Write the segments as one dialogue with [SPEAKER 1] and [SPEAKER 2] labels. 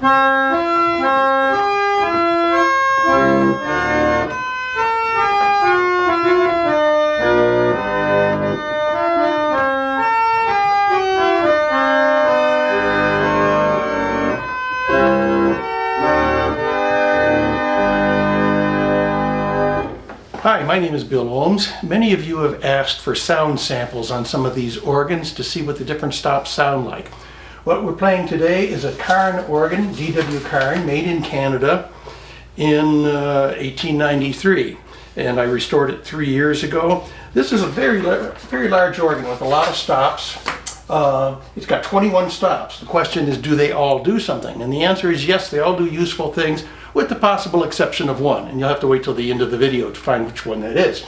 [SPEAKER 1] Hi, my name is Bill Ohms. Many of you have asked for sound samples on some of these organs to see what the different stops sound like. What we're playing today is a Karn organ, D.W. Karn, made in Canada in 1893, and I restored it 3 years ago. This is a very large organ with a lot of stops. It's got 21 stops. The question is, do they all do something? And the answer is yes, they all do useful things, with the possible exception of one, and you'll have to wait till the end of the video to find which one that is.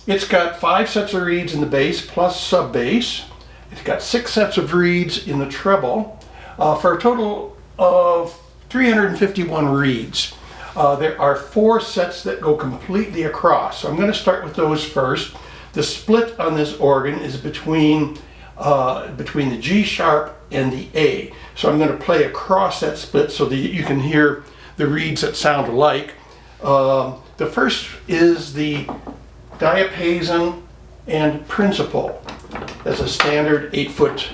[SPEAKER 1] It's got 5 sets of reeds in the bass plus sub bass. It's got 6 sets of reeds in the treble for a total of 351 reeds. There are 4 sets that go completely across, so I'm going to start with those first. The split on this organ is between the G sharp and the A. So I'm going to play across that split so that you can hear the reeds that sound alike. The first is the diapason and principal. That's a standard 8-foot.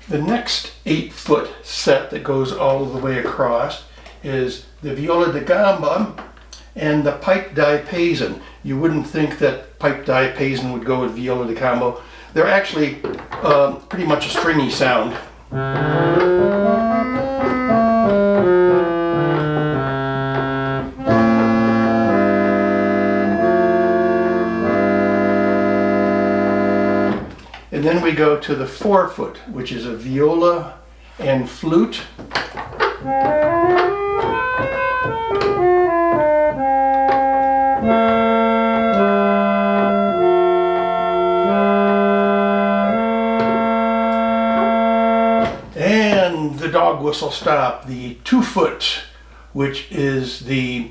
[SPEAKER 1] The next 8-foot set that goes all the way across is the viola da gamba and the pipe diapason. You wouldn't think that pipe diapason would go with viola da gamba. They're actually pretty much a stringy sound. And then we go to the 4-foot, which is a viola and flute. And the dog whistle stop, the 2-foot, which is the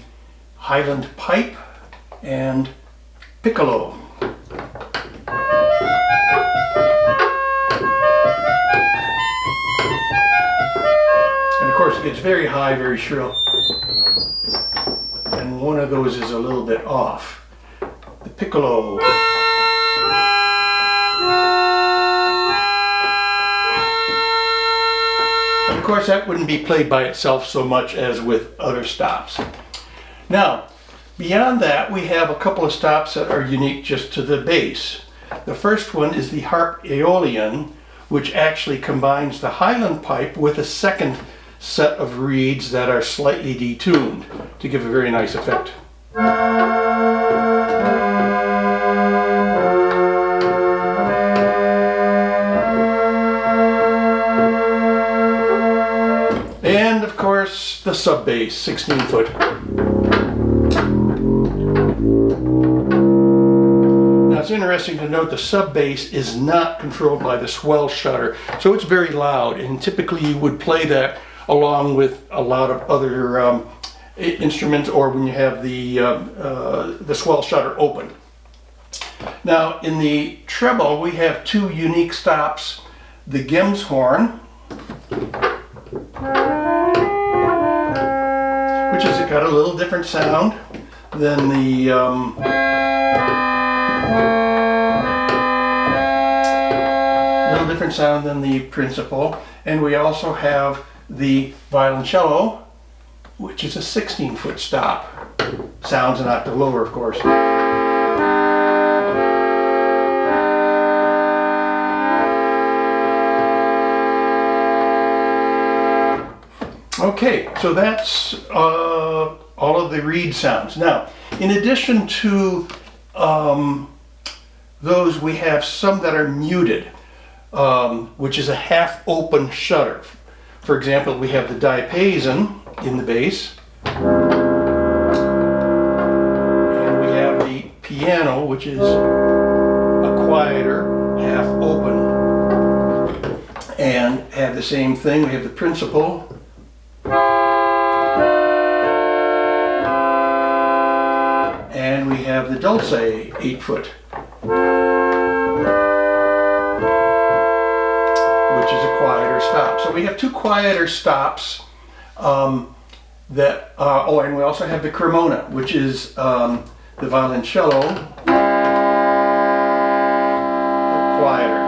[SPEAKER 1] Highland pipe and piccolo. Of course, it gets very high, very shrill, and one of those is a little bit off. The piccolo. And of course, that wouldn't be played by itself so much as with other stops. Now, beyond that, we have a couple of stops that are unique just to the bass. The first one is the harp aeolian, which actually combines the Highland pipe with a second set of reeds that are slightly detuned to give a very nice effect. And of course the sub bass, 16-foot. Now it's interesting to note the sub bass is not controlled by the swell shutter, so it's very loud, and typically you would play that along with a lot of other instruments, or when you have the swell shutter open. Now in the treble we have 2 unique stops. The Gims horn, which has got a little different sound than the principal, and we also have the violoncello, which is a 16-foot stop. Sounds an octave lower, of course. Okay, so that's all of the reed sounds. Now, in addition to those, we have some that are muted, which is a half-open shutter. For example, we have the diapason in the bass, and we have the piano, which is a quieter, half-open, and have the same thing. We have the principal And we have the dulce 8-foot, which is a quieter stop. So we have two quieter stops and we also have the cremona, which is the violoncello, quieter.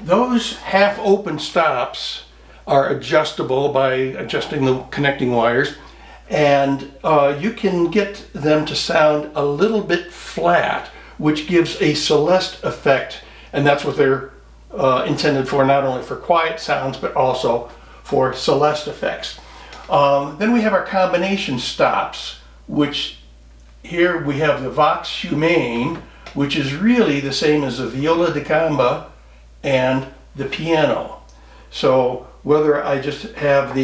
[SPEAKER 1] Those half-open stops are adjustable by adjusting the connecting wires, and you can get them to sound a little bit flat, which gives a Celeste effect, and that's what they're intended for, not only for quiet sounds but also for Celeste effects. Then we have our combination stops, which here we have the vox humane, which is really the same as the viola da gamba and the piano. So whether I just have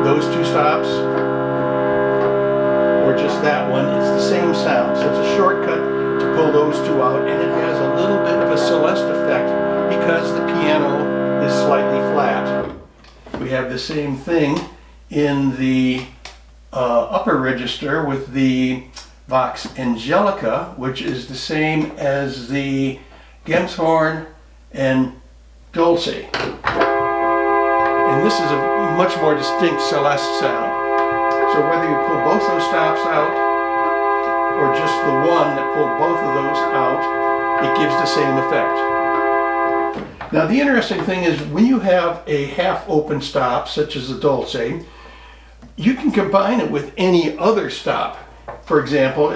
[SPEAKER 1] those two stops or just that one, it's the same sound. So it's a shortcut to pull those two out, and it has a little bit of a Celeste effect because the piano is slightly flat. We have the same thing in the upper register with the vox angelica, which is the same as the Gemshorn and dulce. And this is a much more distinct Celeste sound. So whether you pull both those stops out or just the one that pulled both of those out, it gives the same effect. Now the interesting thing is when you have a half-open stop, such as the dulce, you can combine it with any other stop. For example,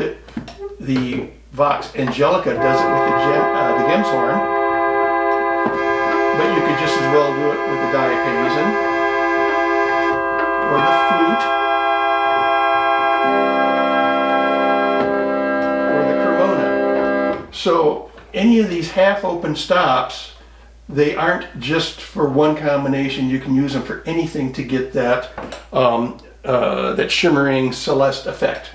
[SPEAKER 1] the vox angelica does it with the Gemshorn, but you could just as well do it with the diapason or the flute or the cremona. So any of these half-open stops, they aren't just for one combination. You can use them for anything to get that that shimmering Celeste effect.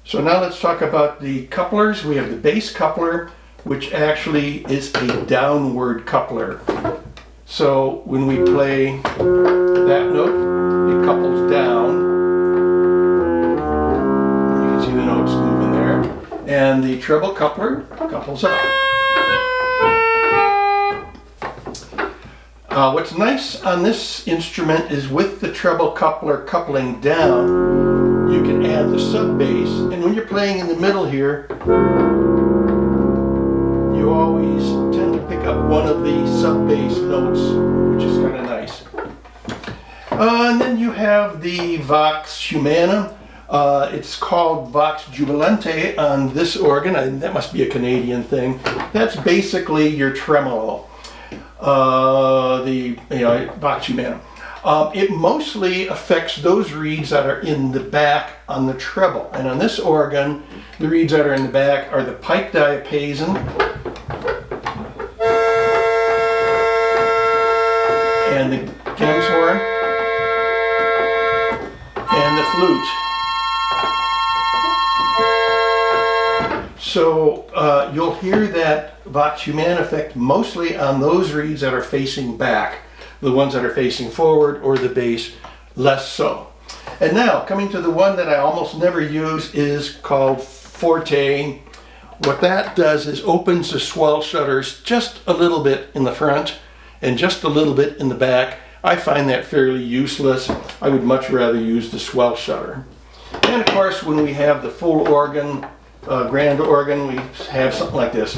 [SPEAKER 1] So now let's talk about the couplers. We have the bass coupler, which actually is a downward coupler. So when we play that note, it couples down. You can see the notes moving there. And the treble coupler couples up. What's nice on this instrument is with the treble coupler coupling down, you can add the sub bass, and when you're playing in the middle here, you always tend to pick up one of the sub bass notes, which is kind of nice. And then you have the vox humana. It's called vox jubilante on this organ. That must be a Canadian thing. That's basically your tremolo. Vox humana. It mostly affects those reeds that are in the back on the treble. And on this organ, the reeds that are in the back are the pipe diapason and the Gemshorn and the flute. So you'll hear that vox humana effect mostly on those reeds that are facing back. The ones that are facing forward or the bass, less so. And now coming to the one that I almost never use is called forte. What that does is opens the swell shutters just a little bit in the front and just a little bit in the back. I find that fairly useless. I would much rather use the swell shutter. And of course when we have the full organ, grand organ, we have something like this.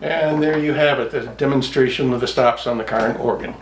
[SPEAKER 1] And there you have it, the demonstration of the stops on the Karn organ.